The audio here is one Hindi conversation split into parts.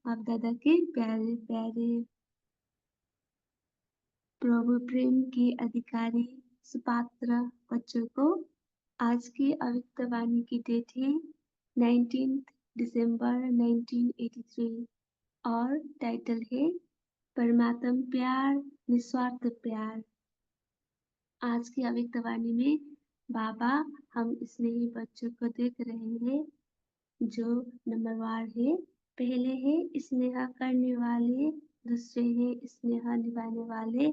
बाप दादा के प्यारे प्यारे प्रभु प्रेम के अधिकारी सुपात्र बच्चों को आज की अव्यक्त वाणी की डेट है 19 दिसंबर 1983 और टाइटल है परमात्म प्यार निस्वार्थ प्यार। आज की अव्यक्त वाणी में बाबा हम स्नेही बच्चों को देख रहे हैं जो नंबरवार है। पहले है स्नेह करने वाले, दूसरे है स्नेह निभाने वाले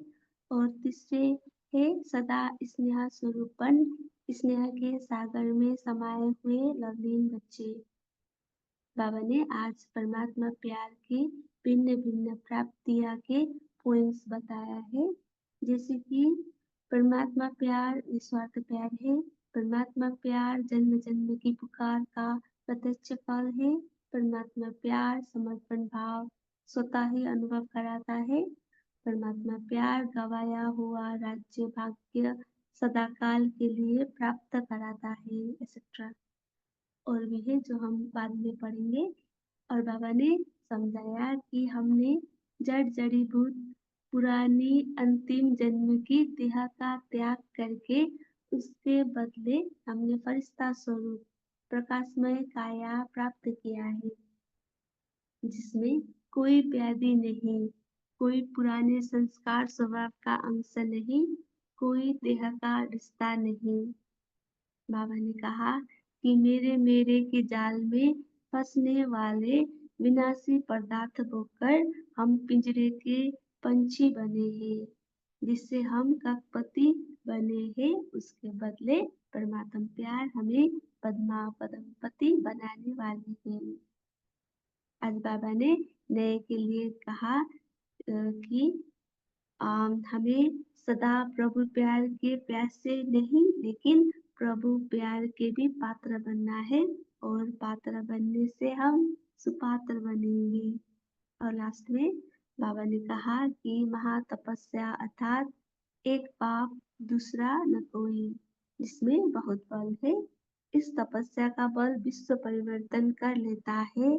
और तीसरे है सदा स्नेह स्वरूपन स्नेह के सागर में समाये हुए लवलीन बच्चे। बाबा ने आज परमात्मा प्यार की भिन्न भिन्न प्राप्तियां के पॉइंट्स बताया है, जैसे कि परमात्मा प्यार निस्वार्थ प्यार है। परमात्मा प्यार जन्म जन्म की पुकार का प्रत्यक्ष फल है। परमात्मा प्यार समर्पण भाव स्वतः ही अनुभव कराता है। परमात्मा प्यार गवाया हुआ राज्य भाग्य सदाकाल के लिए प्राप्त कराता है, एक्सेट्रा। और भी है जो हम बाद में पढ़ेंगे। और बाबा ने समझाया कि हमने जड़ जड़ीभूत पुरानी अंतिम जन्म की देह का त्याग करके उसके बदले हमने फरिश्ता स्वरूप प्रकाशमय काया प्राप्त किया है, जिसमें कोई व्याधि नहीं, कोई पुराने संस्कार स्वभाव का अंश नहीं, कोई देह का रिश्ता नहीं। बाबा ने कहा कि मेरे मेरे के जाल में फंसने वाले विनाशी पदार्थ होकर हम पिंजरे के पंछी बने हैं, जिससे हम कपति बने हैं। उसके बदले परमात्मा प्यार हमें पद्मापति बनाने वाले हैं। आज बाबा ने नए के लिए कहा कि हमें सदा प्रभु प्यार के प्यासे नहीं लेकिन प्रभु प्यार के भी पात्र बनना है, और पात्र बनने से हम सुपात्र बनेंगे। और लास्ट में बाबा ने कहा कि महातपस्या अर्थात एक पाप दूसरा न कोई, जिसमें बहुत बल है। इस तपस्या का बल विश्व परिवर्तन कर लेता है,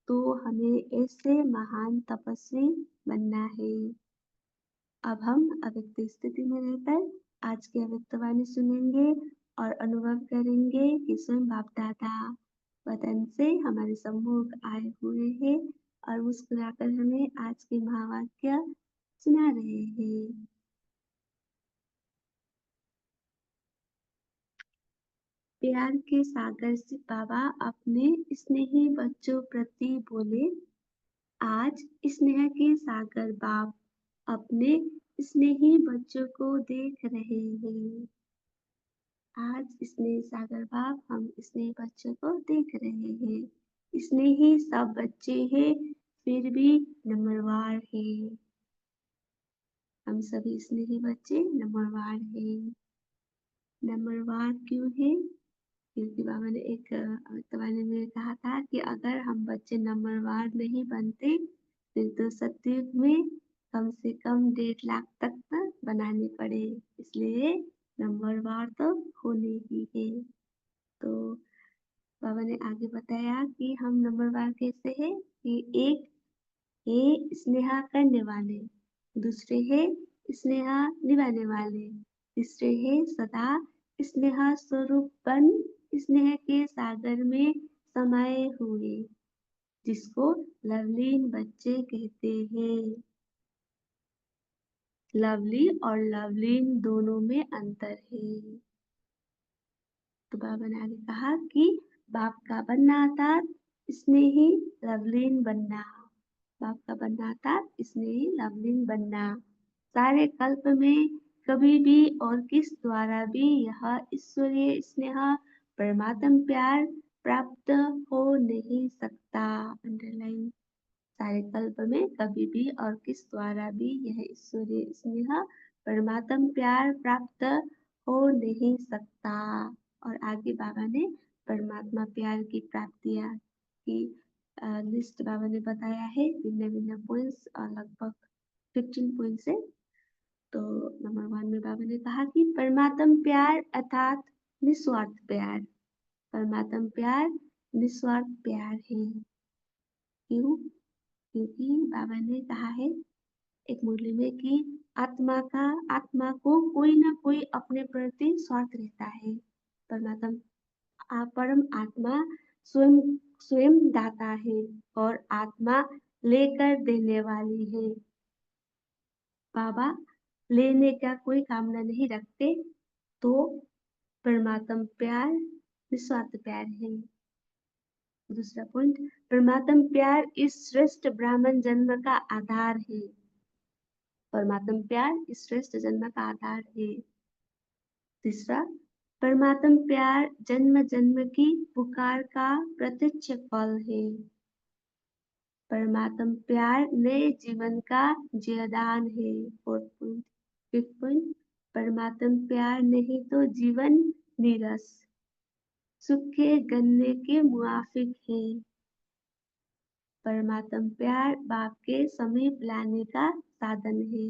तो हमें ऐसे महान तपस्वी बनना है। अब हम अव्यक्त स्थिति में रहकर आज की अव्यक्त वाणी सुनेंगे और अनुभव करेंगे कि स्वयं बाप दादा वतन से हमारे सम्मुख आए हुए हैं और मुस्कुराकर हमें आज के महावाक्य सुना रहे हैं। प्यार के सागर से बाबा अपने स्नेही बच्चों प्रति बोले, आज स्नेह के सागर बाप अपने स्नेही बच्चों को देख रहे हैं। आज स्नेह सागर बाप हम स्नेह बच्चों को देख रहे हैं। स्नेही सब बच्चे हैं, फिर भी नंबरवार है। हम सभी स्नेही बच्चे नंबरवार हैं। नंबरवार क्यों है? क्योंकि बाबा ने एक अवतवाणी में कहा था कि अगर हम बच्चे नंबरवार नहीं बनते फिर तो सतयुग में कम से कम 1.5 लाख तक बनाने पड़े, इसलिए नंबरवार तो होने ही है। तो बाबा ने आगे बताया कि हम नंबरवार कैसे है कि एक है स्नेहा करने वाले, दूसरे है स्नेहा निभाने वाले, तीसरे है सदा स्नेहा स्वरूपन स्नेह के सागर में समाये हुए, जिसको लवलीन बच्चे कहते हैं। लवली और लवलीन दोनों में अंतर है। तो बाबा ने आगे कहा कि बाप का बनना अर्थात स्नेही लवलीन बनना। बाप का बनना अर्थात स्नेही लवलीन बनना। सारे कल्प में कभी भी और किस द्वारा भी यह ईश्वरीय स्नेह परमात्म प्यार प्राप्त हो नहीं सकता। अंडरलाइन। सारे कल्प में कभी भी और किस द्वारा भी यह ईश्वरीय स्नेह परमात्म प्यार प्राप्त हो नहीं सकता। और आगे बाबा ने परमात्मा प्यार की प्राप्तियां की लिस्ट बाबा ने बताया है, भिन्न भिन्न पॉइंट्स और लगभग 15 पॉइंट्स है। तो नंबर 1 में बाबा ने कहा कि परमात्म प्यार अर्थात निस्वार्थ प्यार। परमात्म प्यार निस्वार्थ प्यार है। क्यों? क्योंकि बाबा ने कहा है एक मुरली में कि आत्मा को कोई ना कोई अपने प्रति स्वार्थ रहता है। परम आत्मा स्वयं स्वयं दाता है और आत्मा लेकर देने वाली है। बाबा लेने का कोई कामना नहीं रखते, तो परमात्म प्यार निस्वार्थ प्यार है। दूसरा पॉइंट, परमात्म प्यार इस श्रेष्ठ ब्राह्मण जन्म का आधार है। परमात्म प्यार इस श्रेष्ठ जन्म का आधार है। तीसरा, परमात्म प्यार जन्म जन्म की पुकार का प्रत्यक्ष फल है। परमात्म प्यार नए जीवन का जयदान है। फोर्थ पॉइंट, फिफ्थ पॉइंट, परमात्म प्यार नहीं तो जीवन नीरस सूखे गन्ने के मुआफिक है। परमात्म प्यार बाप के समीप लाने का साधन है।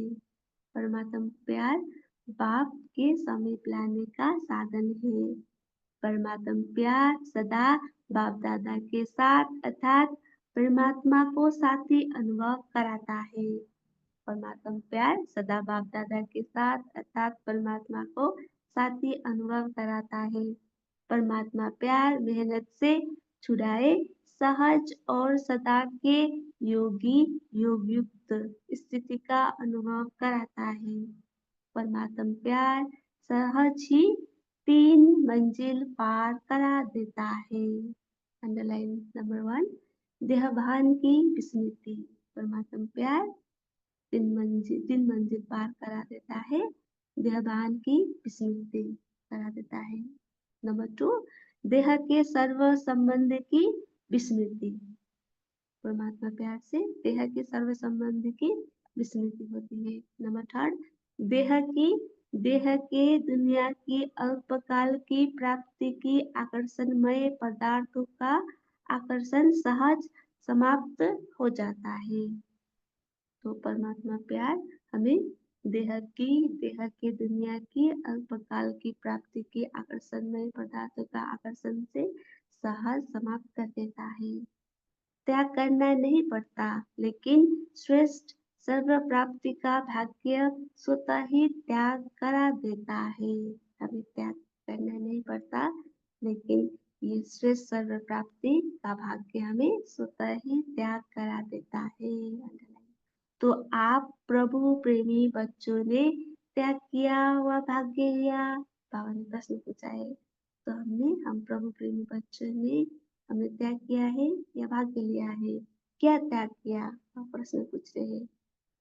परमात्म प्यार बाप के समीप लाने का साधन है। परमात्म प्यार सदा बाप दादा के साथ अर्थात परमात्मा को साथी अनुभव कराता है। परमात्मा प्यार सदा बाप दादा के साथ अर्थात परमात्मा को साथी अनुभव कराता है। परमात्मा प्यार मेहनत से छुड़ाए सहज और सदा के योगी योग युक्त स्थिति का अनुभव कराता है। परमात्मा प्यार सहज ही 3 मंजिल पार करा देता है। अंडरलाइन नंबर 1, देहभान की विस्मृति। परमात्मा प्यार 3 मंजिल पार करा देता है, देहभान की विस्मृति करा देता है। नंबर 2, देह के सर्व संबंध की विस्मृति। परमात्मा प्यार से देह के सर्व संबंध की विस्मृति होती है। नंबर 3, देह के दुनिया की अल्पकाल की प्राप्ति की आकर्षणमय पदार्थों का आकर्षण सहज समाप्त हो जाता है। तो परमात्मा प्यार हमें देह के दुनिया की अल्पकाल की प्राप्ति के आकर्षणमय पदार्थों का आकर्षण से सहज समाप्त कर देता है। त्याग करना नहीं पड़ता, लेकिन श्रेष्ठ सर्व प्राप्ति का भाग्य स्वतः ही त्याग करा देता है। हमें त्याग करना नहीं पड़ता, लेकिन ये श्रेष्ठ सर्व प्राप्ति का भाग्य हमें स्वतः ही त्याग करा देता है। तो आप प्रभु प्रेमी बच्चों ने त्याग किया व भाग्य लिया। बाबा ने प्रश्न पूछा है, तो हम प्रभु प्रेमी बच्चों ने हमने त्याग किया है या भाग्य लिया है? क्या त्याग किया? आप प्रश्न पूछ रहे हैं।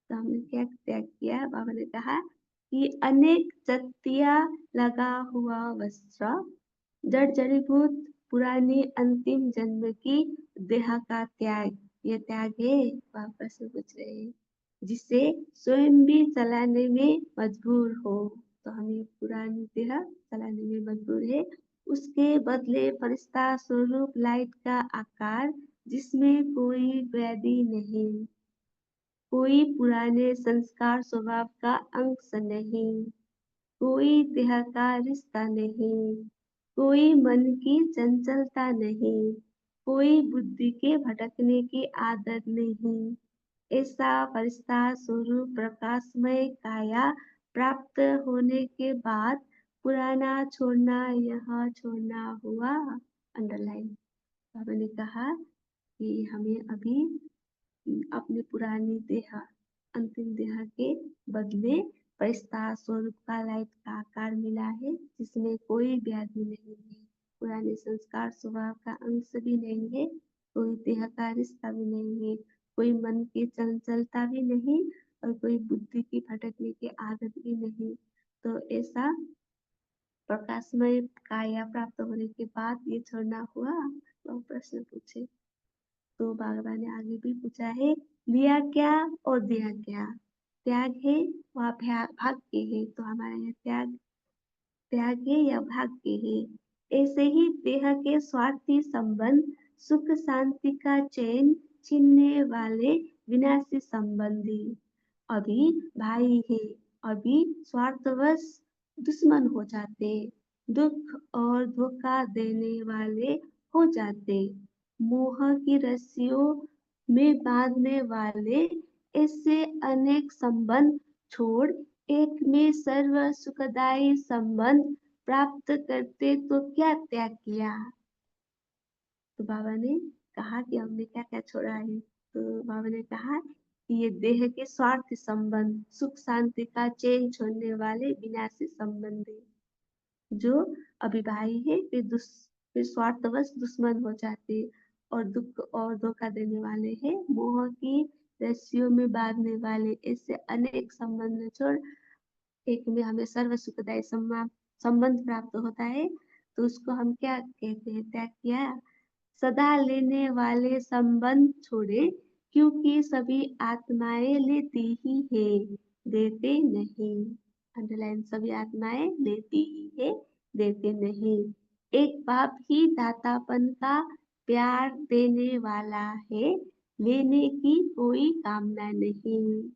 तो हमने क्या त्याग किया? बाबा ने कहा कि अनेक जतिया लगा हुआ वस्त्र, जड़ जड़ीभूत पुरानी अंतिम जन्म की देह का त्याग, ये त्याग है। बाबा प्रश्न पूछ रहे हैं, जिसे स्वयं भी चलाने में मजबूर हो। तो हमें पुरानी देह चलाने में मजबूर है, उसके बदले फरिश्ता स्वरूप लाइट का आकार, जिसमें कोई व्याधि नहीं, कोई पुराने संस्कार स्वभाव का अंश नहीं, कोई देह का रिश्ता नहीं, कोई मन की चंचलता नहीं, कोई बुद्धि के भटकने की आदत नहीं। ऐसा फरिश्ता स्वरूप प्रकाशमय काया प्राप्त होने के बाद पुराना छोड़ना, यह छोड़ना हुआ। अंडरलाइन। बाबा ने कहा कि हमें अभी अपने पुरानी देह, अंतिम देह के बदले फरिश्ता स्वरूप का लाइट का आकार मिला है, जिसमें कोई व्याधि नहीं है, पुराने संस्कार स्वभाव का अंश भी नहीं है, कोई देह का रिश्ता भी नहीं है, कोई मन की चंचलता भी नहीं और कोई बुद्धि की भटकने की आदत भी नहीं। तो ऐसा प्रकाशमय काया प्राप्त होने के बाद ये छोड़ना हुआ। वो प्रश्न पूछे, तो बाबा ने आगे भी पूछा है, लिया क्या और दिया क्या? त्याग है व भाग्य है। तो हमारा यह त्याग है या भाग्य है। ऐसे ही देह के स्वार्थी संबंध, सुख शांति का चैन छीनने वाले विनाशी संबंधी अभी भाई है, अभी स्वार्थवश दुश्मन हो जाते, दुख और धोखा देने वाले हो जाते, मोह की रस्सियों में बांधने वाले ऐसे अनेक संबंध छोड़ एक में सर्व सुखदायी संबंध प्राप्त करते तो क्या त्याग किया। तो बाबा ने कहा कि हमने क्या क्या छोड़ा है। तो बाबा ने कहा कि ये देह के स्वार्थ संबंध, सुख शांति का चैन छोड़ने वाले विनाशी संबंध है, जो अभिभावी है फिर स्वार्थवश दुश्मन हो जाते और दुख और धोखा देने वाले हैं। मोह की रस्सियों में बांधने वाले ऐसे अनेक संबंध छोड़ एक में हमें सर्व सुखदायी संबंध प्राप्त होता है। तो उसको हम क्या कहते हैं, त्याग किया। सदा लेने वाले संबंध छोड़े, क्योंकि सभी आत्माएं लेती ही है, देते नहीं। अंडरलाइन, सभी आत्माएं लेती ही है, देते नहीं। एक बाप ही दातापन का प्यार देने वाला है, लेने की कोई कामना नहीं।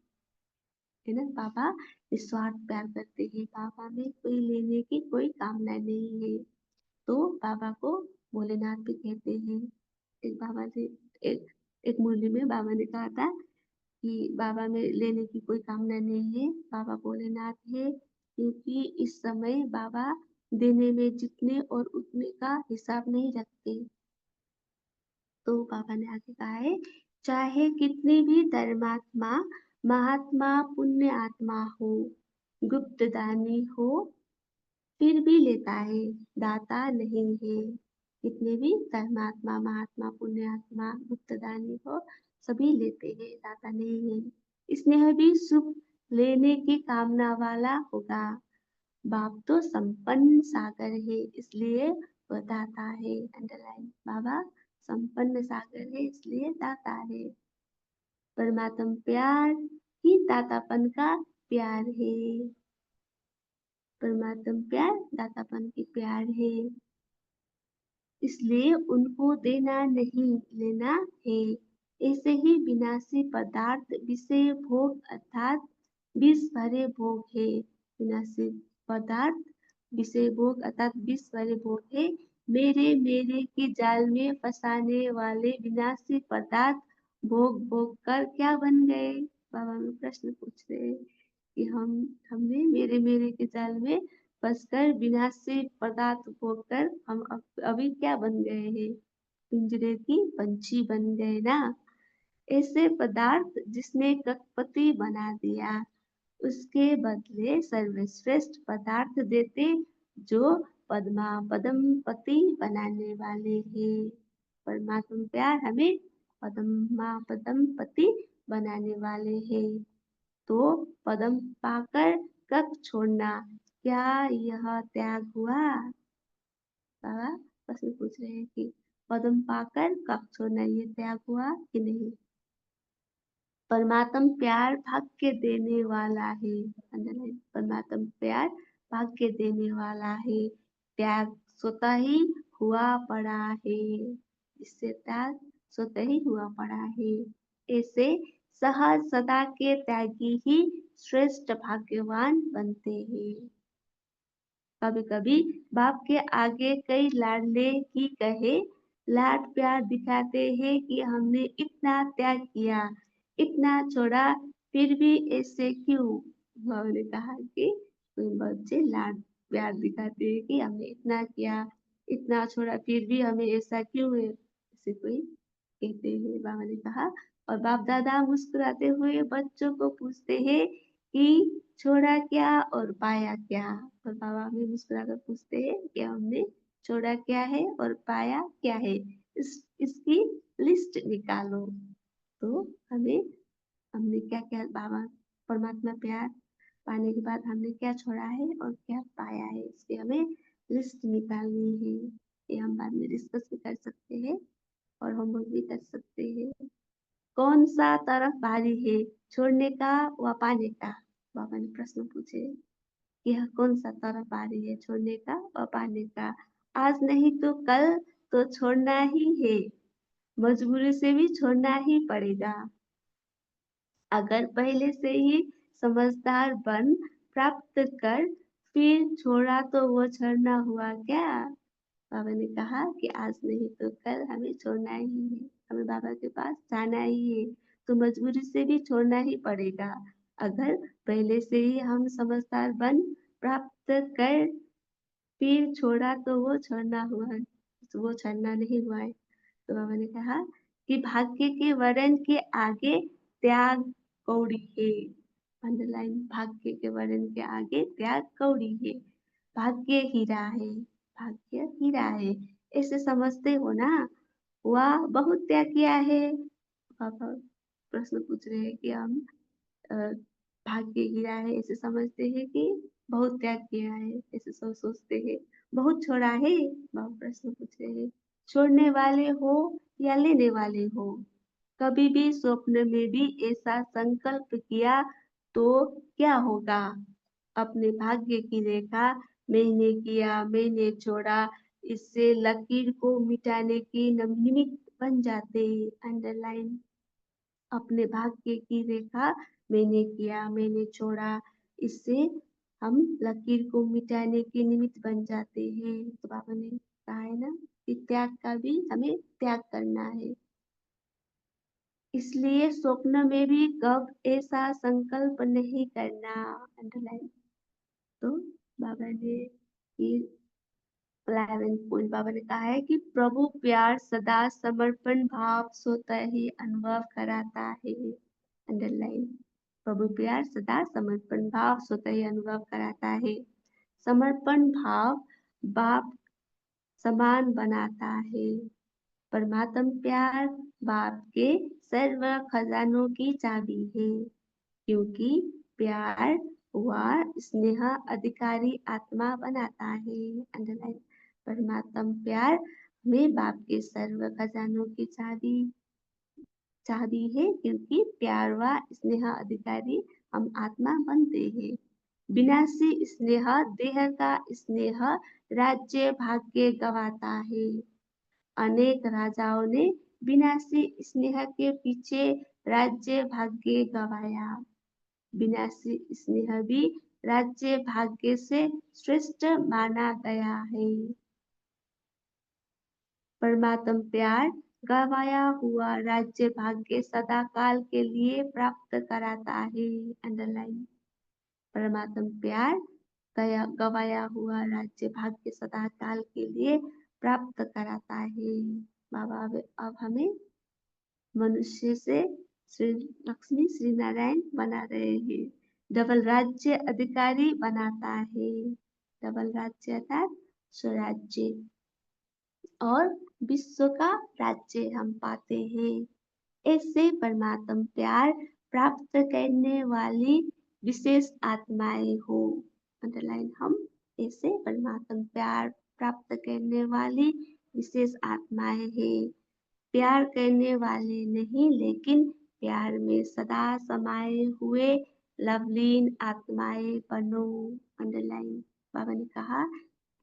है ना, बाबा निस्वार्थ प्यार करते हैं, बाबा में कोई लेने की कोई कामना नहीं है। तो बाबा को भोलेनाथ भी कहते हैं। एक बाबा ने एक एक मुरली में बाबा ने कहा था कि बाबा में लेने की कोई कामना नहीं है, बाबा भोलेनाथ है, क्योंकि इस समय बाबा देने में जितने और उतने का हिसाब नहीं रखते। तो बाबा ने आगे कहा है, चाहे कितनी भी धर्मात्मा महात्मा पुण्य आत्मा हो, गुप्त दानी हो, फिर भी लेता है, दाता नहीं है। कितने भी धर्मात्मा महात्मा पुण्यात्मा गुप्तदानी हो, सभी लेते हैं, दाता नहीं है। स्नेह भी सुख लेने की कामना वाला होगा। बाप तो संपन्न सागर है, इसलिए वह दाता है। अंडरलाइन, बाबा संपन्न सागर है, इसलिए दाता है। परमात्म प्यार ही दातापन का प्यार है। परमात्म प्यार दातापन की प्यार है, इसलिए उनको देना नहीं लेना है। ऐसे ही विनाशी पदार्थ विषय भोग अर्थात विष भरे भोग है। विनाशी पदार्थ विषय भोग अर्थात विष भरे भोग है। मेरे मेरे के जाल में फंसाने वाले विनाशी पदार्थ भोग भोग कर क्या बन गए। बाबा में प्रश्न पूछ रहे हैं कि हमने मेरे मेरे के जाल में फंसकर विनाशी पदार्थ भोगकर हम अभी क्या बन गए हैं, पिंजरे की पंछी बन गए ना। ऐसे पदार्थ जिसने करोड़पति बना दिया, उसके बदले सर्वश्रेष्ठ पदार्थ देते जो पद्म पति बनाने वाले हैं। परमात्मा प्यार हमें पद्म पति बनाने वाले हैं। तो पदम पाकर कब छोड़ना, क्या यह त्याग हुआ। बाबा प्रश्न पूछ रहे हैं कि पदम पाकर कब छोड़ना, ये त्याग हुआ कि नहीं। परमात्म प्यार भाग्य देने वाला है। परमात्म प्यार भाग्य देने वाला है, त्याग स्वतः ही हुआ पड़ा है। इससे त्याग स्वतः ही हुआ पड़ा है। ऐसे सहज सदा के त्यागी ही श्रेष्ठ भाग्यवान बनते हैं। कभी कभी बाप के आगे कई लाडले की कहे लाड प्यार दिखाते हैं कि हमने इतना त्याग किया, इतना छोड़ा, फिर भी ऐसे क्यों। बाबा ने कहा कि कोई बच्चे लाड प्यार दिखाते हैं कि हमने इतना किया, इतना छोड़ा, फिर भी हमें ऐसा क्यों है, ऐसे कोई कहते हैं। बाबा ने कहा, और बाप दादा मुस्कुराते हुए बच्चों को पूछते हैं कि छोड़ा क्या और पाया क्या। और बाबा हमें मुस्कुराकर पूछते हैं कि हमने छोड़ा क्या है और पाया क्या है, इसकी लिस्ट निकालो। तो हमने क्या क्या बाबा परमात्मा प्यार पाने के बाद हमने क्या छोड़ा है और क्या पाया है, इसकी हमें लिस्ट निकालनी है। ये हम बाद में डिस्कस भी कर सकते हैं और होमवर्क भी कर सकते हैं। कौन सा तरफ भारी है, छोड़ने का व पाने का। बाबा ने प्रश्न पूछे, यह कौन सा तरफ भारी है, छोड़ने का व पाने का। आज नहीं तो कल तो छोड़ना ही है, मजबूरी से भी छोड़ना ही पड़ेगा। अगर पहले से ही समझदार बन प्राप्त कर फिर छोड़ा तो वो छोड़ना हुआ क्या। बाबा ने कहा कि आज नहीं तो कल हमें छोड़ना ही है। हमें बाबा के पास जाना ही है, तो मजबूरी से भी छोड़ना ही पड़ेगा। अगर पहले से ही हम समझदार बन प्राप्त कर फिर छोड़ा तो वो छोड़ना हुआ है, तो वो छोड़ना नहीं हुआ है। तो बाबा ने कहा कि भाग्य के वरण के आगे त्याग कौड़ी है। अंडरलाइन, भाग्य के वरण के आगे त्याग कौड़ी है। भाग्य हीरा है, भाग्य हीरा है, ऐसे समझते हो ना। वाह, बहुत त्याग किया है। पापा प्रश्न पूछ रहे हैं कि हम अ, भाग्य हीरा है ऐसे समझते हैं कि बहुत त्याग किया है ऐसे सोचते हैं। बहुत छोड़ा है, बाबा प्रश्न पूछ रहे हैं। छोड़ने वाले हो या लेने वाले हो? कभी भी स्वप्न में भी ऐसा संकल्प किया तो क्या होगा? अपने भाग्य की रेखा मैंने किया, मैंने छोड़ा, इससे लकीर को मिटाने की निमित्त बन जाते। अंडरलाइन, अपने भाग्य की रेखा मैंने किया, मैंने छोड़ा, इससे हम लकीर को मिटाने के निमित्त बन जाते हैं। तो बाबा ने कहा है ना कि त्याग का भी हमें त्याग करना है। इसलिए स्वप्न में भी कब ऐसा संकल्प नहीं करना। अंडरलाइन। तो बाबा ने ये 11 पॉइंट बाबा ने कहा है कि प्रभु प्यार सदा समर्पण भाव स्वतः ही अनुभव कराता है। अंडरलाइन, प्रभु प्यार सदा समर्पण भाव स्वतः ही अनुभव कराता है। समर्पण भाव बाप समान बनाता है। परमात्म प्यार बाप के सर्व खजानों की चाबी है, क्योंकि प्यार व स्नेह अधिकारी आत्मा बनाता है। अंडरलाइन, परमात्म प्यार में बाप के सर्व खजानों की चाबी है, क्योंकि प्यार व स्नेह अधिकारी हम आत्मा बनते हैं। विनाशी स्नेह देह का स्नेह राज्य भाग्य गवाता है। अनेक राजाओं ने विनाशी स्नेह के पीछे राज्य भाग्य गवाया। विनाशी स्नेह भी राज्य भाग्य से श्रेष्ठ माना गया है। परमात्म प्यार गवाया हुआ राज्य भाग्य सदा काल के लिए प्राप्त कराता है। अंडरलाइन, परमात्म प्यार गवाया हुआ राज्य भाग्य सदा काल के लिए प्राप्त कराता है। बाबा अब हमें मनुष्य से श्री लक्ष्मी श्री नारायण बना रहे हैं। डबल राज्य अधिकारी बनाता है। डबल राज्य अर्थात स्वराज्य और विश्व का राज्य हम पाते हैं। ऐसे परमात्म प्यार प्राप्त करने वाली विशेष आत्माएं हो। अंडरलाइन, हम ऐसे परमात्म प्यार प्राप्त करने वाली विशेष आत्माएं हैं। प्यार करने वाले नहीं, लेकिन प्यार में सदा समाये हुए लवलीन आत्माएं बनो। अंडरलाइन, बाबा ने कहा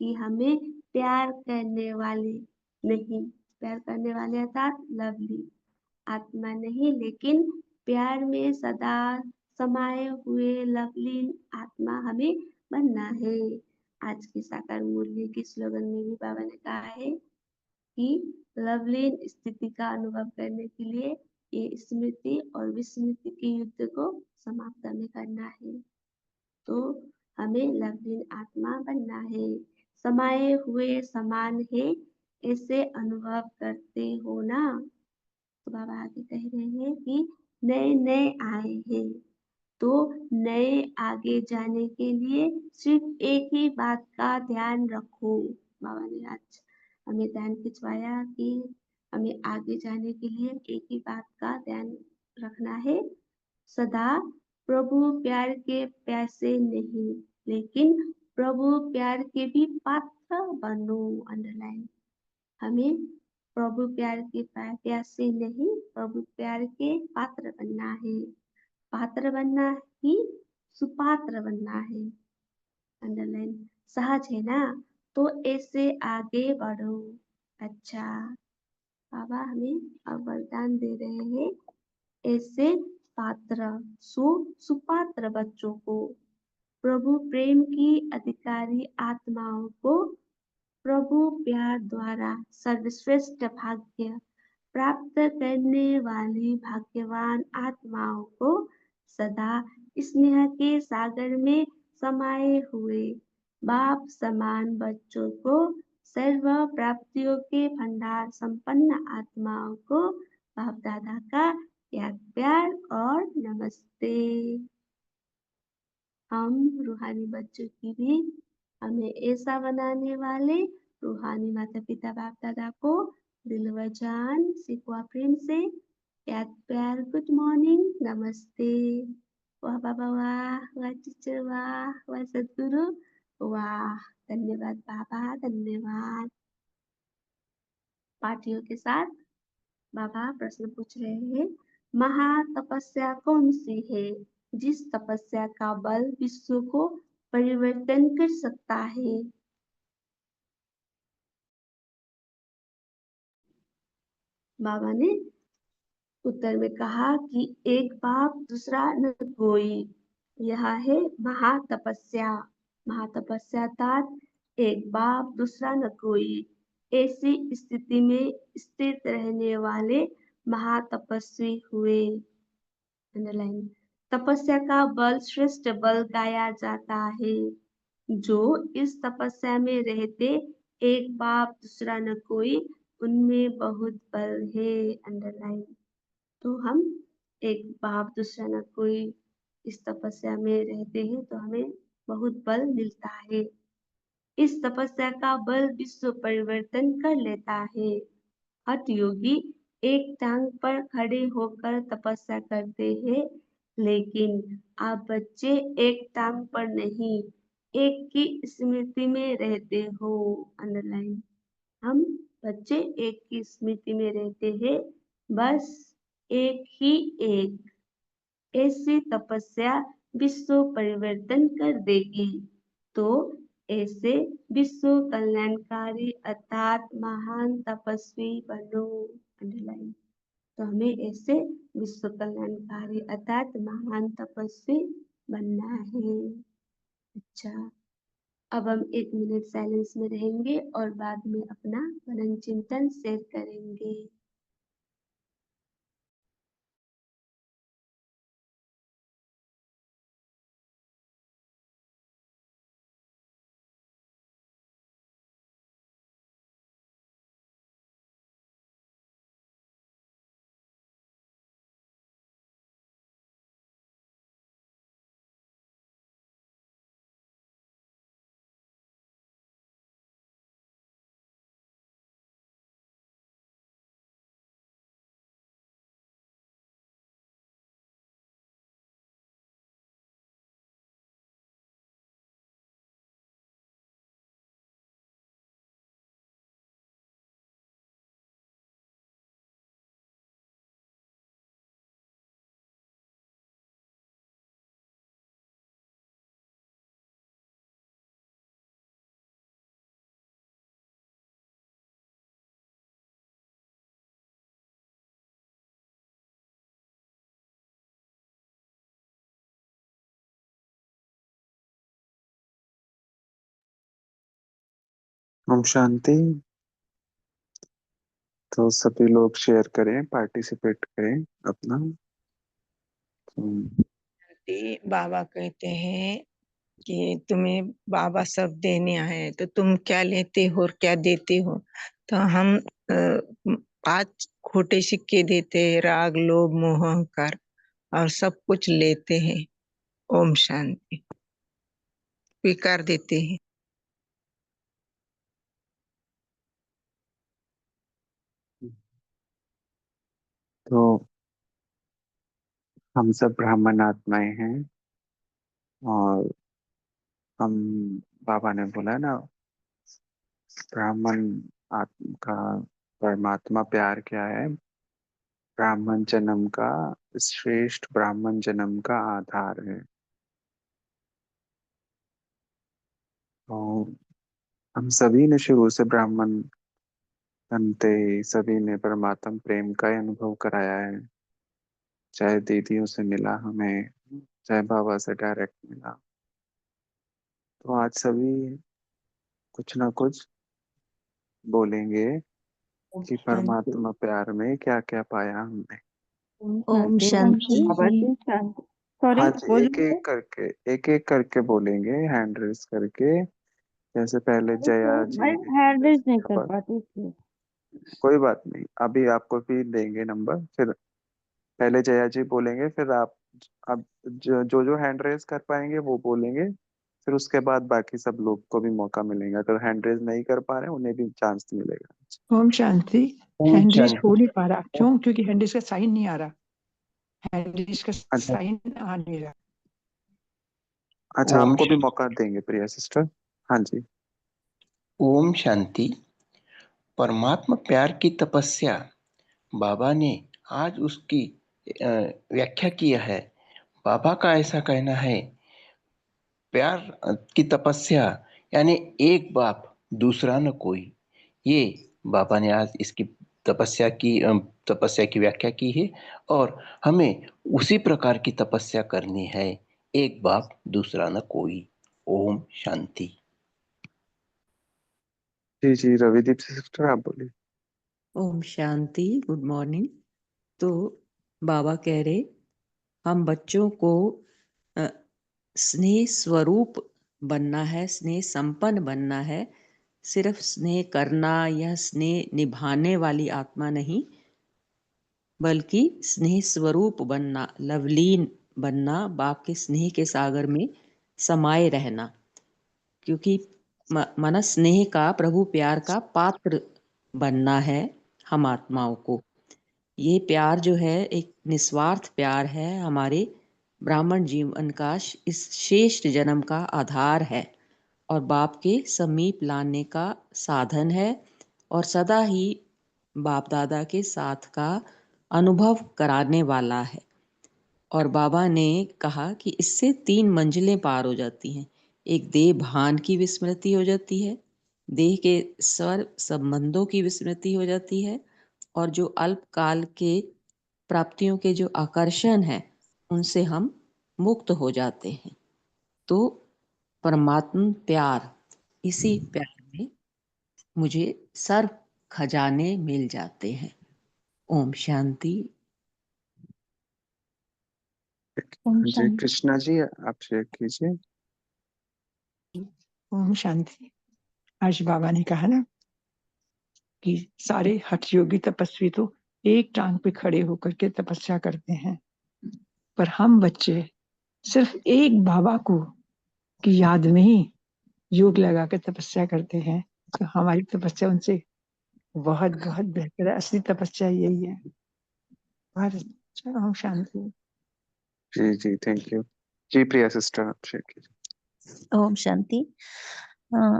कि हमें प्यार करने वाले नहीं, प्यार करने वाले अर्थात लवली आत्मा नहीं, लेकिन प्यार में सदा समाये हुए लवलीन आत्मा हमें बनना है। आज की साकार मूल्य के स्लोगन में भी बाबा ने कहा है कि लवलीन स्थिति का अनुभव करने के लिए ये स्मृति और विस्मृति के युद्ध को समाप्त हमें करना है। तो हमें लवलीन आत्मा बनना है। समाये हुए समान है, ऐसे अनुभव करते हो ना। तो बाबा आगे कह रहे हैं कि नए नए आए हैं, तो नए आगे जाने के लिए सिर्फ एक ही बात का ध्यान रखो। बाबा ने आज हमें ध्यान खिंचवाया कि हमें आगे जाने के लिए एक ही बात का ध्यान रखना है। सदा प्रभु प्यार के प्यासे नहीं, लेकिन प्रभु प्यार के भी पात्र बनो। अंडरलाइन, हमें प्रभु प्यार के प्यासे नहीं, प्रभु प्यार के पात्र बनना है। पात्र बनना ही सुपात्र बनना है। अंडरलाइन, सहज है ना, तो ऐसे आगे बढ़ो। अच्छा, बाबा हमें अब वरदान दे रहे हैं। ऐसे पात्र सुपात्र बच्चों को, प्रभु प्रेम की अधिकारी आत्माओं को प्रभु प्यार द्वारा सर्वश्रेष्ठ भाग्य प्राप्त करने वाली भाग्यवान आत्माओं को सदा स्नेह के सागर में समाये हुए बाप समान बच्चों को सर्व प्राप्तियों के भंडार संपन्न आत्माओं को बाप दादा का याद प्यार और नमस्ते। हम रूहानी बच्चों की भी हमें ऐसा बनाने वाले रूहानी माता पिता बाप दादा को दिल व जान सिकवा प्रेम से याद प्यार गुड मॉर्निंग नमस्ते। वाह बाबा वाह टीचर वाह सदगुरु वाह। धन्यवाद बाबा धन्यवाद। पार्टियों के साथ बाबा प्रश्न पूछ रहे हैं, महातपस्या कौन सी है जिस तपस्या का बल विश्व को परिवर्तन कर सकता है? बाबा ने उत्तर में कहा कि एक बाप दूसरा न कोई, यह है महातपस्या। महातपस्या तात एक बाप दूसरा न कोई, ऐसी स्थिति में स्थित रहने वाले महातपस्वी हुए। अंडरलाइन। तपस्या का बल श्रेष्ठ बल गाया जाता है। जो इस तपस्या में रहते एक बाप दूसरा न कोई, उनमें बहुत बल है। अंडरलाइन। तो हम एक बाप दूसरा न कोई इस तपस्या में रहते हैं तो हमें बहुत बल मिलता है। इस तपस्या का बल विश्व परिवर्तन कर लेता है। हठ योगी एक टांग पर खड़े होकर तपस्या करते हैं, लेकिन आप बच्चे एक टांग पर नहीं, एक की स्मृति में रहते हो। अंडरलाइन। हम बच्चे एक की स्मृति में रहते हैं, बस एक ही एक। ऐसी तपस्या विश्व परिवर्तन कर देगी। तो ऐसे विश्व कल्याणकारी अर्थात महान तपस्वी बनो। अंडरलाइन। तो हमें ऐसे विश्व कल्याणकारी अर्थात महान तपस्वी बनना है। अच्छा, अब हम 1 मिनट साइलेंस में रहेंगे और बाद में अपना मनन चिंतन शेयर करेंगे। ओम शांति। तो सभी लोग शेयर करें, पार्टिसिपेट करें अपना। बाबा कहते हैं कि तुम्हें बाबा सब देने आए तो तुम क्या लेते हो और क्या देते हो। तो हम 5 खोटे सिक्के देते हैं, राग लोभ मोह अहंकार, और सब कुछ लेते हैं। ओम शांति। स्वीकार देते हैं। तो हम सब ब्राह्मण आत्माएं हैं और हम, बाबा ने बोला ना, ब्राह्मण आत्मा का परमात्मा प्यार क्या है। ब्राह्मण जन्म का, श्रेष्ठ ब्राह्मण जन्म का आधार है। तो हम सभी ने शुरू से ब्राह्मण बनते ही सभी ने परमात्मा प्रेम का ही अनुभव कराया है। चाहे दीदियों से मिला हमें, चाहे बाबा से डायरेक्ट मिला। तो आज सभी कुछ ना कुछ बोलेंगे कि परमात्मा प्यार में क्या क्या पाया हमने। ओम शांति। हाँ जी, एक एक करके बोलेंगे, हैंड रेस करके। जैसे पहले जया जी हैंड रेज नहीं कर जब- पाती इसलिए। कोई बात नहीं, अभी आपको भी देंगे नंबर। फिर पहले जया जी बोलेंगे, फिर आप। अब जो हैंड रेस कर पाएंगे वो बोलेंगे। फिर उसके बाद बाकी सब लोग को भी मौका मिलेगा, अगर हैंड रेस नहीं कर पा रहे हैं उन्हें भी चांस मिलेगा। ओम शांति। ओम हैंडरिज शांति। हो नहीं पा रहा, क्यों? क्योंकि हैंडरिज का साइन नहीं आ रहा। हैंडरिज का अच्छा साइन आ नहीं रहा। अच्छा, ओम आपको भी मौका देंगे प्रिया सिस्टर। हाँ जी। ओम शांति। परमात्मा प्यार की तपस्या बाबा ने आज उसकी व्याख्या किया है। बाबा का ऐसा कहना है, प्यार की तपस्या यानी एक बाप दूसरा न कोई। ये बाबा ने आज इसकी तपस्या की व्याख्या की है, और हमें उसी प्रकार की तपस्या करनी है, एक बाप दूसरा न कोई। ओम शांति। जी जी, रविदीप सिस्टर आप बोलिए। ओम शांति। Good morning. तो बाबा कह रहे हम बच्चों को स्नेह स्वरूप बनना है, स्नेह संपन्न बनना है। सिर्फ स्नेह करना या स्नेह निभाने वाली आत्मा नहीं, बल्कि स्नेह स्वरूप बनना, लवलीन बनना, बाप के स्नेह के सागर में समाये रहना। क्योंकि मन स्नेह का, प्रभु प्यार का पात्र बनना है हम आत्माओं को। ये प्यार जो है एक निस्वार्थ प्यार है, हमारे ब्राह्मण जीवन का इस श्रेष्ठ जन्म का आधार है, और बाप के समीप लाने का साधन है, और सदा ही बाप दादा के साथ का अनुभव कराने वाला है। और बाबा ने कहा कि इससे 3 मंजिलें पार हो जाती हैं। एक देह भान की विस्मृति हो जाती है, देह के स्वर संबंधों की विस्मृति हो जाती है, और जो अल्पकाल के प्राप्तियों के जो आकर्षण है उनसे हम मुक्त हो जाते हैं। तो परमात्मा प्यार, इसी प्यार में मुझे सर्व खजाने मिल जाते हैं। ओम शांति। ओम हाँ जी, शांति। कृष्णा जी आप शेयर कीजिए। ओम शांति। आज बाबा ने कहा ना कि सारे हठ योगी तपस्वी तो एक टांग पे खड़े होकर के तपस्या करते हैं, पर हम बच्चे सिर्फ एक बाबा को की याद में ही योग लगा के तपस्या करते हैं। तो हमारी तपस्या उनसे बहुत बहुत बेहतर है। असली तपस्या यही है। बहुत अच्छा। ओम शांति। जी जी, थैंक यू। जी प्रिया सिस्टर आप शेयर कीजिए। ओम शांति।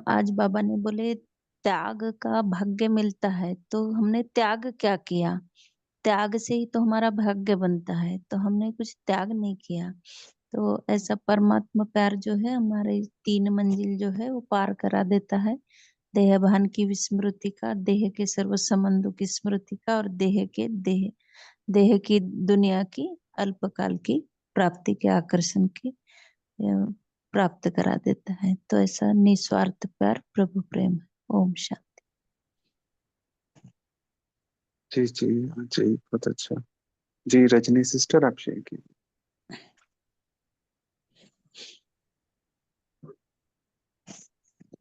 आज बाबा ने बोले त्याग का भाग्य मिलता है, तो हमने त्याग क्या किया? त्याग से ही तो हमारा भाग्य बनता है, तो हमने कुछ त्याग नहीं किया। तो ऐसा परमात्मा प्यार जो है हमारे 3 मंजिल जो है वो पार करा देता है। देह भान की विस्मृति का, देह के सर्व संबंधों की स्मृति का, और देह की दुनिया की अल्पकाल की प्राप्ति के आकर्षण की प्राप्त करा देता है। तो ऐसा निस्वार्थ प्यार प्रभु प्रेम है। ओम शांति। जी जी हाँ जी, बहुत अच्छा। जी रजनी सिस्टर आप शेयर कीजिए।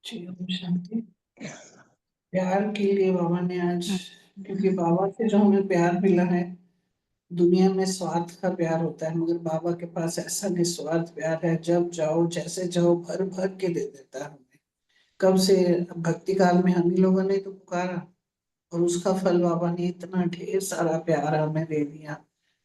जी ओम शांति। प्यार के लिए बाबा ने आज, क्योंकि बाबा से जो हमें प्यार मिला है, दुनिया में स्वार्थ का प्यार होता है, मगर बाबा के पास ऐसा निस्वार्थ प्यार है, जब जाओ जैसे जाओ भर भर के दे देता है हमें। कब से भक्ति काल में हम ही लोगों ने तो पुकारा, और उसका फल बाबा ने इतना ढेर सारा प्यार हमें दे दिया।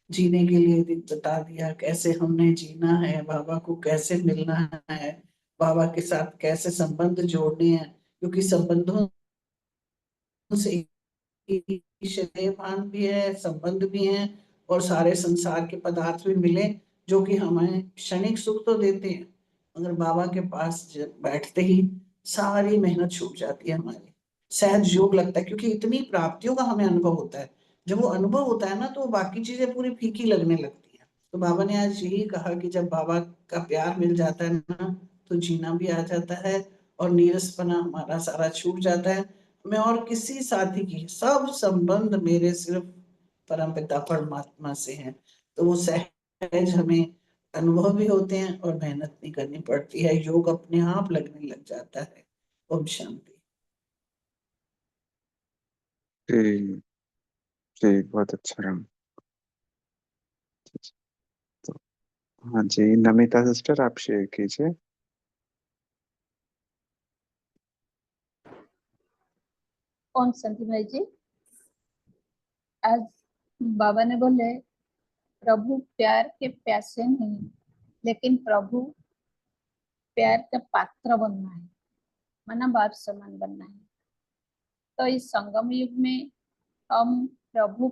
जीने के लिए भी बता दिया, कैसे हमने जीना है, बाबा को कैसे मिलना है, बाबा के साथ कैसे संबंध जोड़ने हैं, क्योंकि संबंधों से शरीरभान भी है, संबंध भी है, और सारे संसार के पदार्थ भी मिले जो कि हमें क्षणिक सुख तो देते हैं, मगर बाबा के पास बैठते ही सारी मेहनत छूट जाती है हमारी। सहज योग लगता है, क्योंकि इतनी प्राप्तियों का हमें अनुभव होता है। जब वो अनुभव होता है ना, तो बाकी चीजें पूरी फीकी लगने लगती है। तो बाबा ने आज यही कहा कि जब बाबा का प्यार मिल जाता है ना, तो जीना भी आ जाता है, और नीरसपना हमारा सारा छूट जाता है। मैं और किसी साथी की, सब संबंध मेरे सिर्फ परमपिता परमात्मा से हैं। तो वो सहज हमें अनुभव भी होते हैं और मेहनत नहीं करनी पड़ती है, योग अपने आप लगने लग जाता है। ओम शांति। जी जी, बहुत अच्छा रहा। तो हाँ जी, नमिता सिस्टर आप शेयर कीजिए। कौन शांति भाई जी? आज बाबा ने बोले प्रभु प्यार के प्यासे नहीं, लेकिन प्रभु प्यार का पात्र बनना है, माना बाप समान बनना है। तो इस संगम युग में हम प्रभु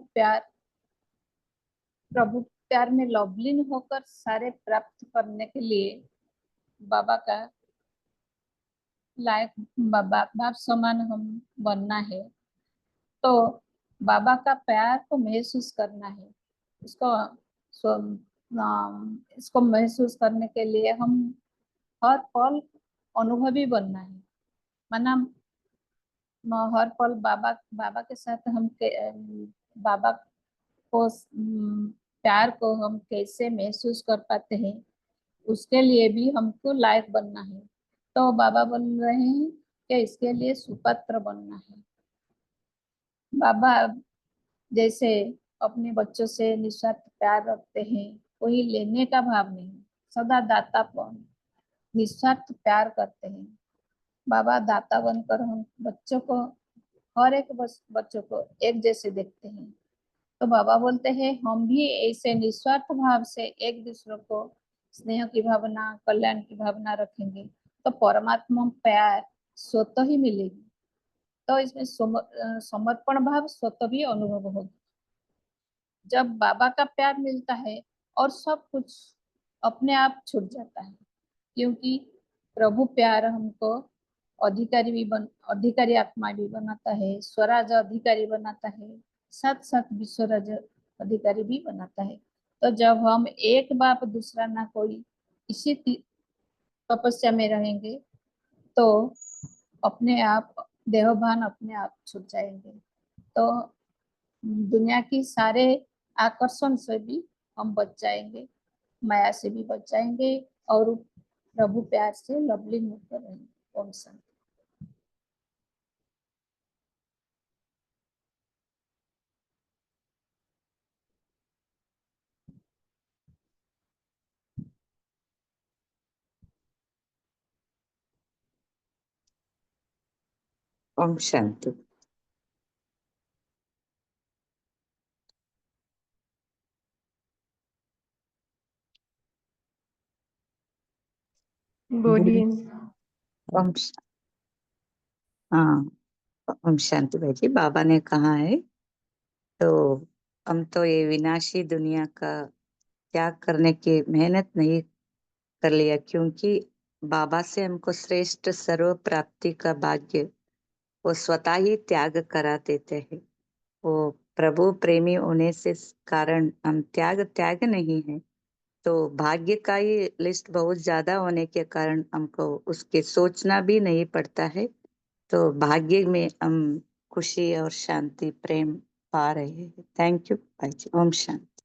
प्यार में लवलीन होकर सारे प्राप्त करने के लिए बाबा का लायक, बाप समान हम बनना है। तो बाबा का प्यार को महसूस करना है, इसको महसूस करने के लिए हम हर पल अनुभवी बनना है। माना हर पल बाबा बाबा के साथ बाबा को प्यार को हम कैसे महसूस कर पाते हैं, उसके लिए भी हमको लायक बनना है। तो बाबा बोल रहे हैं कि इसके लिए सुपात्र बनना है। बाबा जैसे अपने बच्चों से निस्वार्थ प्यार रखते हैं, कोई लेने का भाव नहीं, सदा दातापन निस्वार्थ प्यार करते हैं। बाबा दाता बनकर हम बच्चों को, हर एक बच्चों को एक जैसे देखते हैं। तो बाबा बोलते हैं हम भी ऐसे निस्वार्थ भाव से एक दूसरे को स्नेह की भावना, कल्याण की भावना रखेंगे तो परमात्मा प्यार स्वतः ही मिलेगी। तो इसमें समर्पण भाव स्वतः भी अनुभव होगा। जब बाबा का प्यार मिलता है और सब कुछ अपने आप छूट जाता है, क्योंकि प्रभु प्यार हमको अधिकारी आत्मा भी बनाता है, स्वराज अधिकारी बनाता है, साथ साथ विश्वराज अधिकारी भी बनाता है। तो जब हम एक बाप दूसरा ना कोई इसी तपस्या में रहेंगे तो अपने आप देहभान अपने आप छूट जाएंगे। तो दुनिया की सारे आकर्षण से भी हम बच जाएंगे, माया से भी बच जाएंगे और प्रभु प्यार से लवलीन होकर रहेंगे। ओम शांति। ओम शांति। बोलिए। ओम हाँ, ओम शांति भाई जी। बाबा ने कहा है तो हम तो ये विनाशी दुनिया का त्याग करने की मेहनत नहीं कर लिया, क्योंकि बाबा से हमको श्रेष्ठ सर्व प्राप्ति का भाग्य वो स्वतः ही त्याग करा देते हैं। वो प्रभु प्रेमी होने से कारण हम त्याग नहीं है। तो भाग्य का ही लिस्ट बहुत ज्यादा होने के कारण हमको उसके सोचना भी नहीं पड़ता है। तो भाग्य में हम खुशी और शांति प्रेम पा रहे हैं। थैंक यू भाई जी। ओम शांति।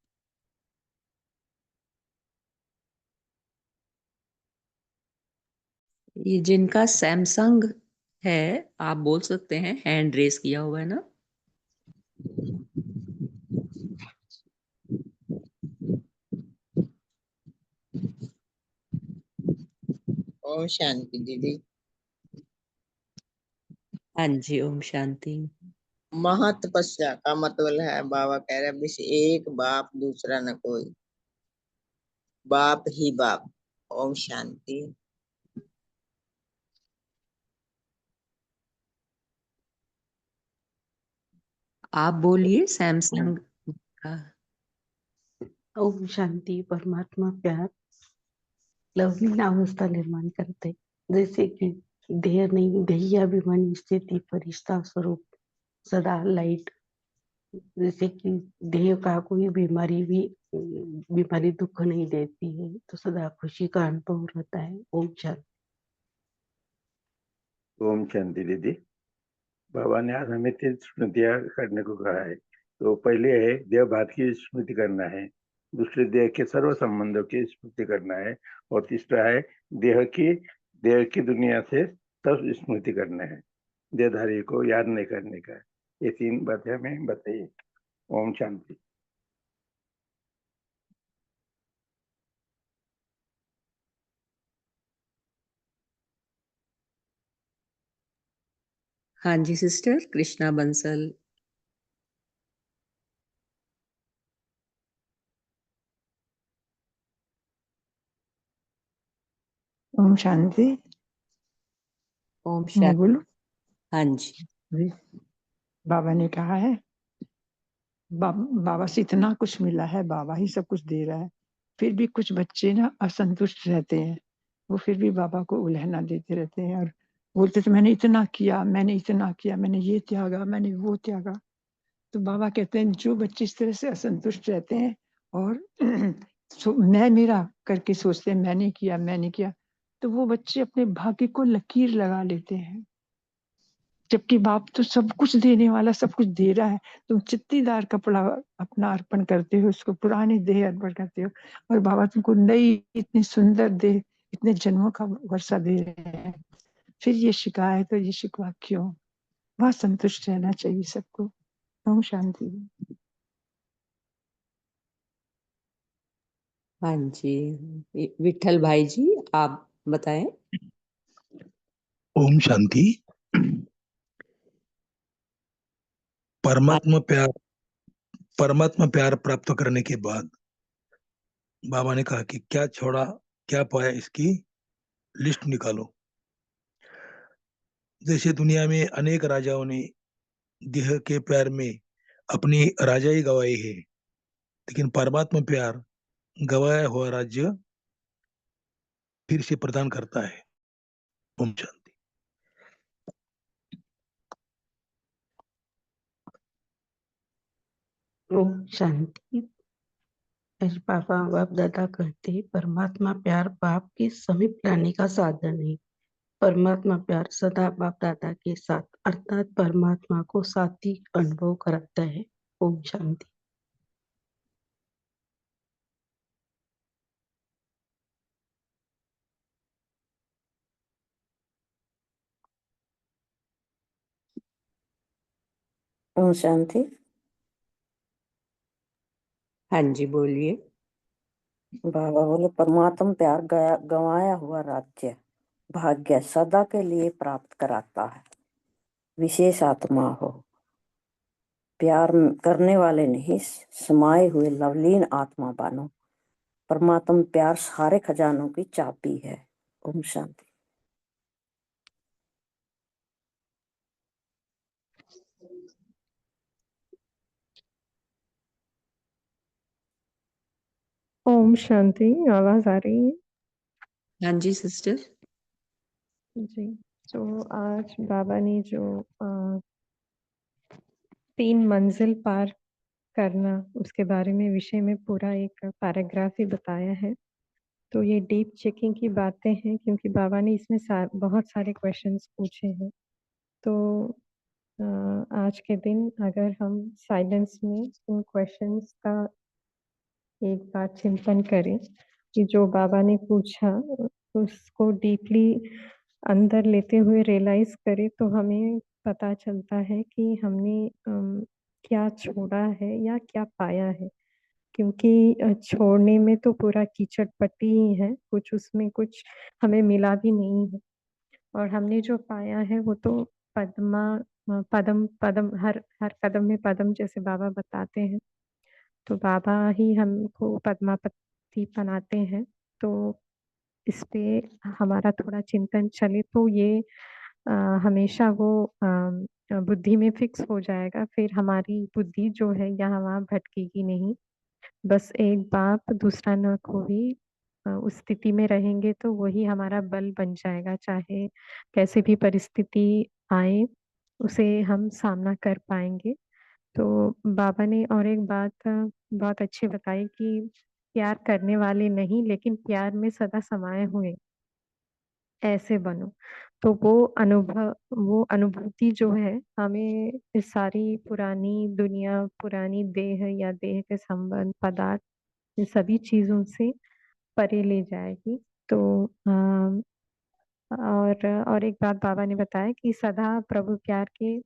ये जिनका सैमसंग है आप बोल सकते हैं, हैंड रेस किया हुआ है ना। ओम शांति दीदी। हाँ जी, ओम शांति। महातपस्या का मतलब है, बाबा कह रहे हैं, बस एक बाप दूसरा न कोई, बाप ही बाप। ओम शांति। आप बोलिए सैमसंग का। ओम शांति। परमात्मा प्यार लवलीन अवस्था निर्माण करते, जैसे कि देह नहीं, देहाभिमानी स्थिति फरिश्ता स्वरूप सदा लाइट। जैसे कि देह का कोई बीमारी दुख नहीं देती है, तो सदा खुशी का अनुभव रहता है। ओम शांति। ओम शांति दीदी। बाबा ने आज हमें 3 स्मृतियां करने को कहा है। तो पहले है देह भात की स्मृति करना है, दूसरे देह के सर्व संबंधों की स्मृति करना है, और तीसरा है देह की दुनिया से सब स्मृति करना है, देहधारी को याद नहीं करने का। ये 3 बातें हमें बताइए। ओम शांति। हाँ जी सिस्टर कृष्णा बंसल। ओम शांति। ओम मैं शांति। बोलूं? हाँ जी। जी। बाबा ने कहा है बाबा से इतना कुछ मिला है, बाबा ही सब कुछ दे रहा है, फिर भी कुछ बच्चे ना असंतुष्ट रहते हैं, वो फिर भी बाबा को उल्हना देते रहते हैं और बोलते थे मैंने इतना किया, मैंने ये त्यागा, मैंने वो त्यागा। तो बाबा कहते हैं जो बच्चे इस तरह से असंतुष्ट रहते हैं और मैं मेरा करके सोचते हैं मैंने किया, तो वो बच्चे अपने भाग्य को लकीर लगा लेते हैं। जबकि बाप तो सब कुछ देने वाला, सब कुछ दे रहा है। तुम चित्तीदार कपड़ा अपना अर्पण करते हो, उसको पुराने देह अर्पण करते हो, और बाबा तुमको नई इतनी सुंदर देह, इतने जन्मों का वर्षा दे रहे हैं। फिर ये शिकायत और ये शिकवा क्यों? बहुत संतुष्ट रहना चाहिए सबको। ओम शांति। हाँ जी विठल भाई जी आप बताएं। ओम शांति। परमात्मा प्यार प्राप्त करने के बाद बाबा ने कहा कि क्या छोड़ा क्या पाया, इसकी लिस्ट निकालो। जैसे दुनिया में अनेक राजाओं ने देह के प्यार में अपनी राजाई गवाई है, लेकिन परमात्मा प्यार गवाया हुआ राज्य फिर से प्रदान करता है। ओम शांति। ओम शांति। बाबा बाप दादा कहते हैं परमात्मा प्यार बाप के समीप लाने का साधन है। परमात्मा प्यार सदा बाप दादा के साथ अर्थात परमात्मा को साथी अनुभव कराता है। ओम शांति। ओम शांति। हाँ जी बोलिए। बाबा बोले परमात्मा प्यार गंवाया हुआ राज्य भाग्य सदा के लिए प्राप्त कराता है। विशेष आत्मा हो, प्यार करने वाले नहीं, समाये हुए लवलीन आत्मा बनो। परमात्मा प्यार सारे खजानों की चाबी है। ओम शांति। ओम शांति। आवाज आ रही है? हाँ जी सिस्टर। जी। तो आज बाबा ने जो 3 मंजिल पार करना उसके बारे में विषय में पूरा एक पैराग्राफ ही बताया है। तो ये डीप चेकिंग की बातें हैं क्योंकि बाबा ने इसमें बहुत सारे क्वेश्चंस पूछे हैं। तो आज के दिन अगर हम साइलेंस में उन क्वेश्चंस का एक बार चिंतन करें कि जो बाबा ने पूछा उसको डीपली अंदर लेते हुए रियलाइज करें, तो हमें पता चलता है कि हमने क्या छोड़ा है या क्या पाया है। क्योंकि छोड़ने में तो पूरा कीचड़ पट्टी ही है, कुछ उसमें कुछ हमें मिला भी नहीं है। और हमने जो पाया है वो तो पदम पदम, हर हर कदम में पदम, जैसे बाबा बताते हैं। तो बाबा ही हमको पद्मापति बनाते हैं। तो इस पे हमारा थोड़ा चिंतन चले तो ये हमेशा वो बुद्धि में फिक्स हो जाएगा। फिर हमारी बुद्धि जो है यहाँ वहाँ भटकेगी नहीं। बस एक बाप दूसरा न कोई उस स्थिति में रहेंगे तो वही हमारा बल बन जाएगा। चाहे कैसे भी परिस्थिति आए उसे हम सामना कर पाएंगे। तो बाबा ने और एक बात बहुत अच्छी बताई कि प्यार करने वाले नहीं, लेकिन प्यार में सदा समाये हुए ऐसे बनो। तो वो अनुभूति जो है हमें इस सारी पुरानी दुनिया, पुरानी देह या देह के संबंध, पदार्थ, इन सभी चीजों से परे ले जाएगी। तो और एक बात बाबा ने बताया कि सदा प्रभु प्यार के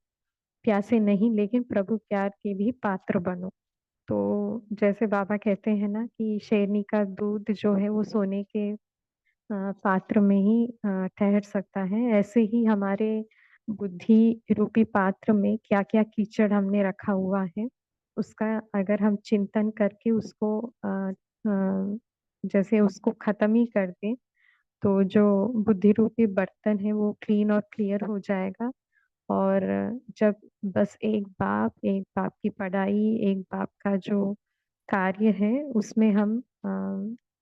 प्यासे नहीं, लेकिन प्रभु प्यार के भी पात्र बनो। तो जैसे बाबा कहते हैं ना कि शेरनी का दूध जो है वो सोने के पात्र में ही ठहर सकता है, ऐसे ही हमारे बुद्धि रूपी पात्र में क्या क्या कीचड़ हमने रखा हुआ है, उसका अगर हम चिंतन करके उसको जैसे उसको खत्म ही कर दें, तो जो बुद्धि रूपी बर्तन है वो क्लीन और क्लियर हो जाएगा। और जब बस एक बाप की पढ़ाई, एक बाप का जो कार्य है, उसमें हम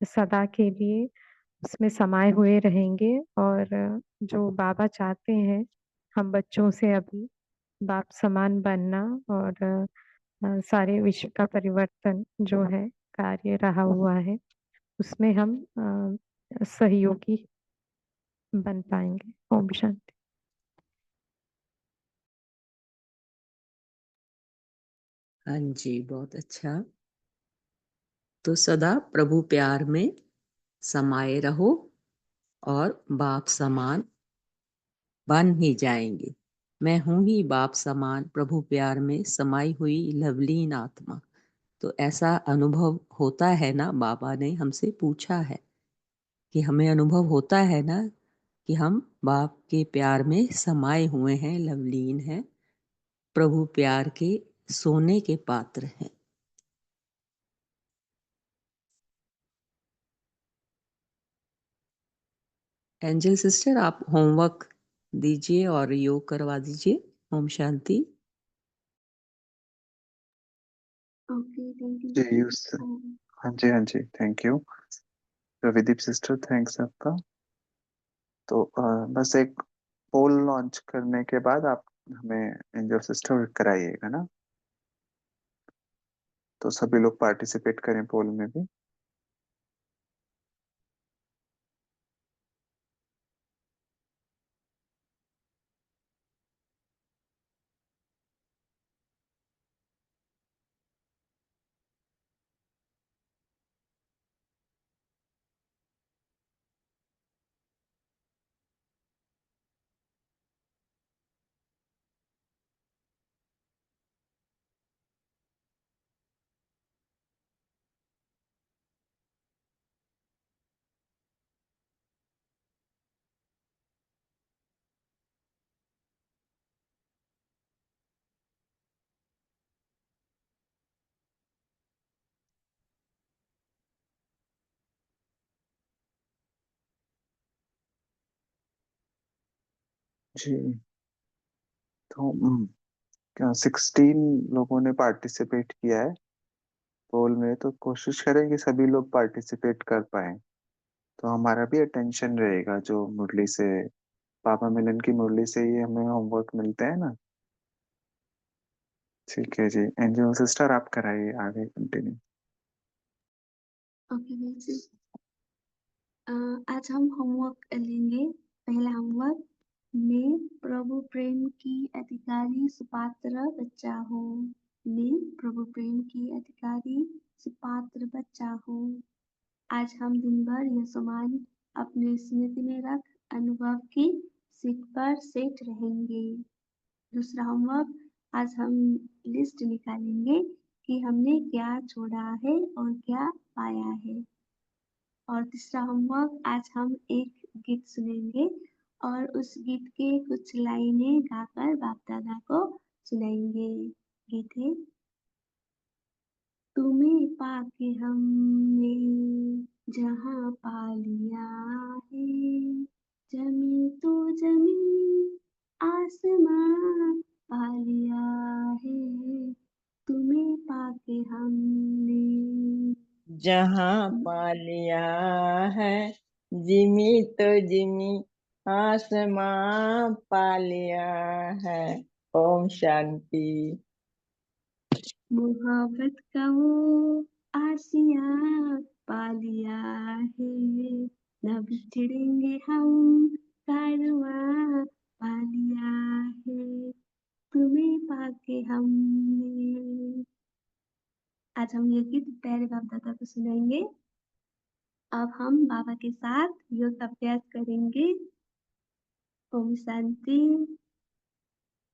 सदा के लिए उसमें समाये हुए रहेंगे। और जो बाबा चाहते हैं हम बच्चों से अभी बाप समान बनना, और सारे विश्व का परिवर्तन जो है कार्य रहा हुआ है, उसमें हम सहयोगी बन पाएंगे। ओम शांति। हाँ जी, बहुत अच्छा। तो सदा प्रभु प्यार में समाये रहो और बाप समान बन ही जाएंगे। मैं हूं ही बाप समान प्रभु प्यार में समाई हुई लवलीन आत्मा। तो ऐसा अनुभव होता है ना, बाबा ने हमसे पूछा है कि हमें अनुभव होता है ना कि हम बाप के प्यार में समाये हुए हैं, लवलीन हैं, प्रभु प्यार के सोने के पात्र हैं। एंजल सिस्टर, आप होमवर्क दीजिए और योग करवा दीजिए। ओम शांति। ओके, थैंक यू जी जी। यूज हाँ जी, हाँ जी, thank you Ravideep sister, thanks आपका। तो बस एक पोल लॉन्च करने के बाद आप हमें एंजल सिस्टर कराइएगा ना, तो सभी लोग पार्टिसिपेट करें पोल में भी। जी, तो 16 लोगों ने पार्टिसिपेट किया है पोल में, तो कोशिश करें कि सभी लोग पार्टिसिपेट कर पाए, तो हमारा भी अटेंशन रहेगा। जो मुरली से, पापा मिलन की मुरली से ही हमें होमवर्क मिलते हैं ना। ठीक है जी, एंजल सिस्टर आप कराइए आगे कंटिन्यू। ओके भाई जी। आज हम होमवर्क लेंगे। पहला होमवर्क, मैं प्रभु प्रेम की अधिकारी सुपात्र बच्चा हूँ। मैं प्रभु प्रेम की अधिकारी सुपात्र बच्चा हूँ। आज हम दिन भर यह समान अपने स्मृति में रख अनुभव की सीट पर सेट रहेंगे। दूसरा होमवर्क, आज हम लिस्ट निकालेंगे कि हमने क्या छोड़ा है और क्या पाया है। और तीसरा होमवर्क, आज हम एक गीत सुनेंगे और उस गीत के कुछ लाइनें गाकर बाप दादा को सुनाएंगे। गीत है, तुम्हें पाके हमने जहाँ पा लिया है, जमी तो जमी आसमां पा लिया है, तुम्हें पाके हमने जहाँ पा लिया है, जिमी तो जिमी आसमां पा लिया है। ओम शांति। मोहब्बत का वो आसिया पा लिया है, न बिछड़ेंगे हम कारवां पा लिया है तुम्हें पाके हमने। आज हम ये गीत प्यारे बाप दादा को सुनाएंगे। अब हम बाबा के साथ योग अभ्यास करेंगे। ओम शांति।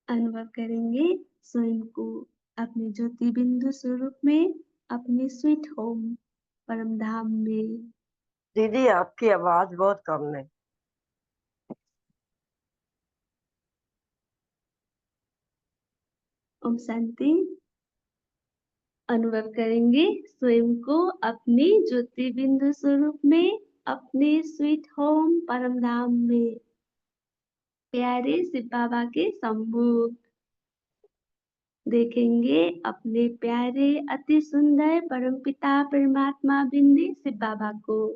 अनुभव करेंगे स्वयं को अपने ज्योति बिंदु स्वरूप में, अपने स्वीट होम परम धाम में। दीदी आपकी आवाज बहुत कम है। ओम शांति। अनुभव करेंगे स्वयं को अपने ज्योति बिंदु स्वरूप में, अपने स्वीट होम परम धाम में। प्यारे शिव बाबा के सम्मुख देखेंगे अपने प्यारे अति सुंदर परमपिता परमात्मा बिंदु शिव बाबा को।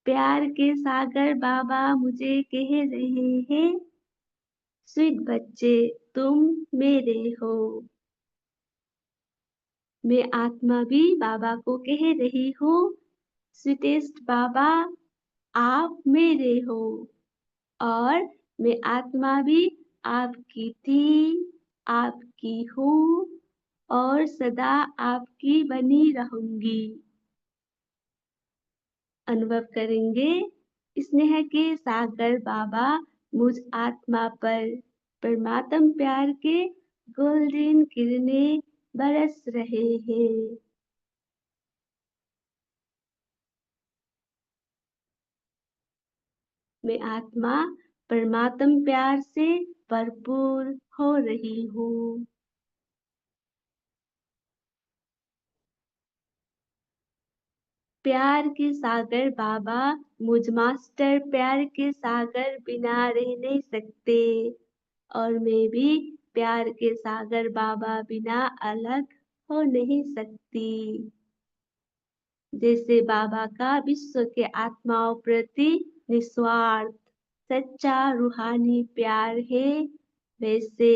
प्यार के सागर बाबा मुझे कह रहे हैं, स्वीट बच्चे तुम मेरे हो। मैं आत्मा भी बाबा को कह रही हूँ, स्वीटेस्ट बाबा आप मेरे हो। और मैं आत्मा भी आपकी थी, आपकी हूँ और सदा आपकी बनी रहूंगी। अनुभव करेंगे स्नेह के सागर बाबा मुझ आत्मा पर परमात्म प्यार के गोल्डन किरणें बरस रहे हैं। मैं आत्मा परमात्म प्यार से भरपूर हो रही हूँ। प्यार के सागर बाबा मुझ मास्टर प्यार के सागर बिना रह नहीं सकते, और मैं भी प्यार के सागर बाबा बिना अलग हो नहीं सकती। जैसे बाबा का विश्व के आत्माओं प्रति निस्वार्थ सच्चा रूहानी प्यार है, वैसे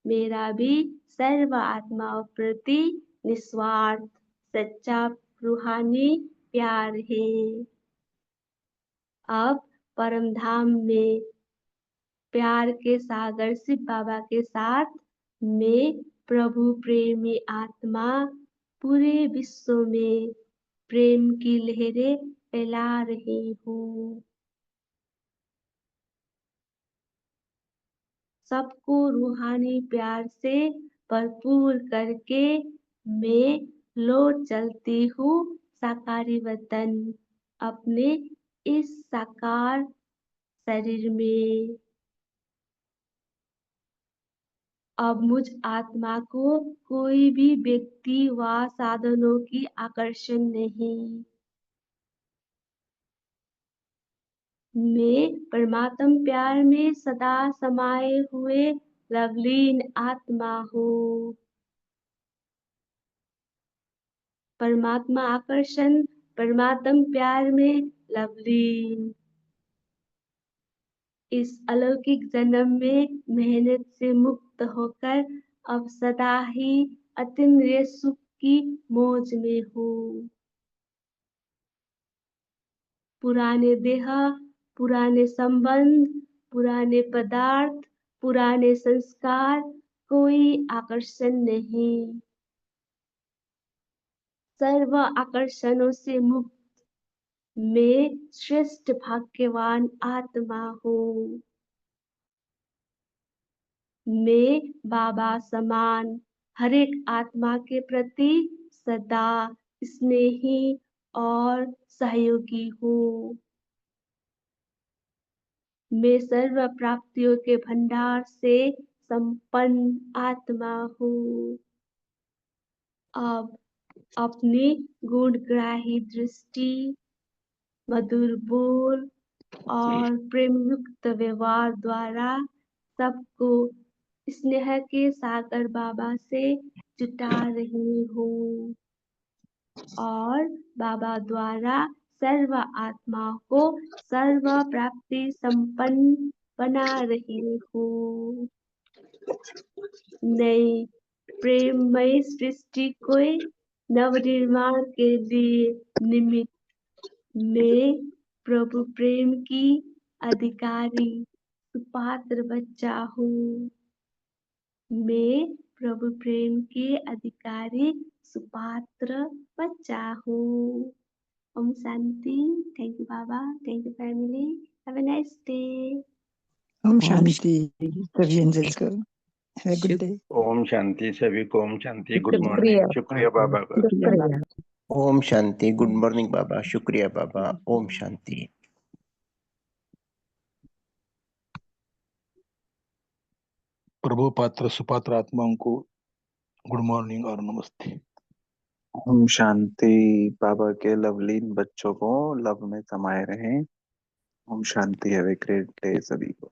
मेरा भी सर्व आत्माओं प्रति निस्वार्थ सच्चा रूहानी प्यार है। अब परम धाम में प्यार के सागर शिव बाबा के साथ मैं प्रभु प्रेमी आत्मा पूरे विश्व में प्रेम की लहरें फैला रही हूँ। सबको रूहानी प्यार से भरपूर करके मैं लौट चलती हूँ साकारी वतन, अपने इस साकार शरीर में। अब मुझ आत्मा को कोई भी व्यक्ति व साधनों की आकर्षण नहीं। मैं परमात्म प्यार में सदा समाये हुए लवलीन आत्मा हूँ। परमात्मा आकर्षण परमात्म प्यार में लवलीन। इस अलौकिक जन्म में मेहनत से मुक्त होकर अब सदा ही अतीन्द्रिय सुख की मौज में हूँ। पुराने देह, पुराने संबंध, पुराने पदार्थ, पुराने संस्कार कोई आकर्षण नहीं। सर्व आकर्षणों से मुक्त मैं श्रेष्ठ भाग्यवान आत्मा हूँ। मैं बाबा समान हर एक आत्मा के प्रति सदा स्नेही और सहयोगी हूँ। मैं सर्व प्राप्तियों के भंडार से संपन्न आत्मा हूँ। अब अपनी गुणग्राही दृष्टि, मधुर बोल और प्रेम युक्त व्यवहार द्वारा सबको स्नेह के सागर बाबा से जुटा रही हूँ और बाबा द्वारा सर्व आत्माओं को सर्व प्राप्ति संपन्न बना रही हूँ। नई प्रेममय सृष्टि को नवनिर्माण के लिए निमित्त मैं प्रभु प्रेम की अधिकारी सुपात्र बच्चा हूँ। मैं प्रभु प्रेम के अधिकारी सुपात्र बच्चा हूँ। ओम शांति। थैंक यू बाबा, thank you family, have a nice day. ओम शांति सभी एंजल्स को, हैव अ गुड डे। ओम शांति सभी को, ओम शांति, गुड मॉर्निंग, शुक्रिया शुक्रिया बाबा का। शुक्रिया। ओम शांति, गुड मॉर्निंग बाबा, शुक्रिया बाबा, ओम शांति। प्रभु पात्र सुपात्र आत्माओं को गुड मॉर्निंग और नमस्ते। ओम शांति। बाबा के लवलीन बच्चों को लव में समाये रहें। Om Shanti. Have a great day सभी को।